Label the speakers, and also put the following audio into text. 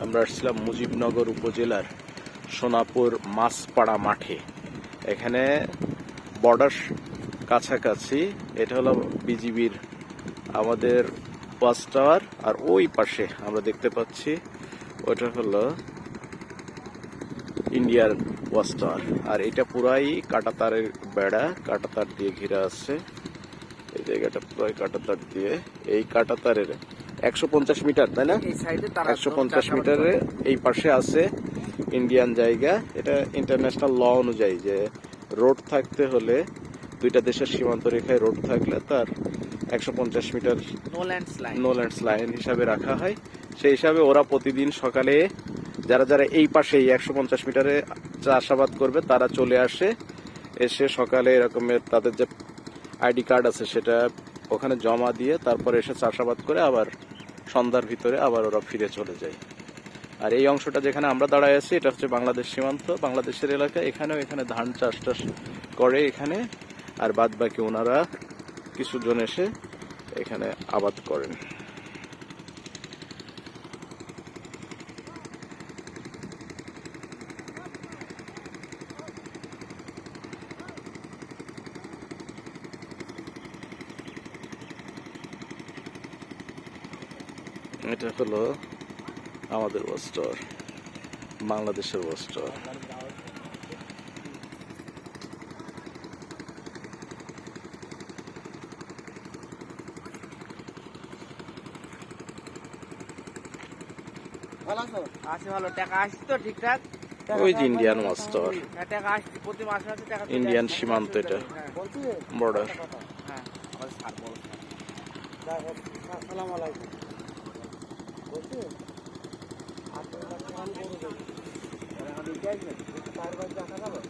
Speaker 1: আমরা আসছিলাম মুজিবনগর উপজেলার সোনাপুর মাছপাড়া মাঠে। এখানে বর্ডার কাছাকাছি। এটা হলো বিজিবির আমাদের ওয়াচ টাওয়ার, আর ওই পাশে আমরা দেখতে পাচ্ছি ওটা হলো ইন্ডিয়ার ওয়াচ টাওয়ার। আর এটা পুরাই কাঁটাতারের বেড়া, কাঁটাতার দিয়ে ঘেরা আছে। এই জায়গাটা পুরাই কাঁটাতার দিয়ে, এই কাঁটাতারের 150 মিটার, তাই না? 150 মিটারে এই পাশে আছে ইন্ডিয়ান জায়গা। এটা ইন্টারন্যাশনাল ল অনুযায়ী যে রোড থাকতে হলে, দুইটা দেশের সীমান্ত রেখায় রোড থাকলে তার 150 মিটার নো ল্যান্ডস লাইন হিসাবে রাখা হয়। সেই হিসাবে ওরা প্রতিদিন সকালে যারা যারা এই পাশে 150 মিটারে চাষাবাদ করবে তারা চলে আসে, এসে সকালে এরকমের তাদের যে আইডি কার্ড আছে সেটা ওখানে জমা দিয়ে তারপরে এসে চাষাবাদ করে আবার সন্ধ্যার ভিতরে আবার ওরা ফিরে চলে যায়। আর এই অংশটা যেখানে আমরা দাঁড়ায় আছি এটা হচ্ছে বাংলাদেশ সীমান্ত, বাংলাদেশের এলাকা। এখানেও এখানে ধান চাষ টাস করে এখানে, আর বাদ বাকি ওনারা কিছু জন এসে এখানে আবাদ করেন। এটা হলো আমাদের ওয়াচ টাওয়ার, বাংলাদেশের ওয়াচ টাওয়ার। ওই যে ইন্ডিয়ান ওয়াচ টাওয়ার, ইন্ডিয়ান সীমান্ত, এটা বর্ডার।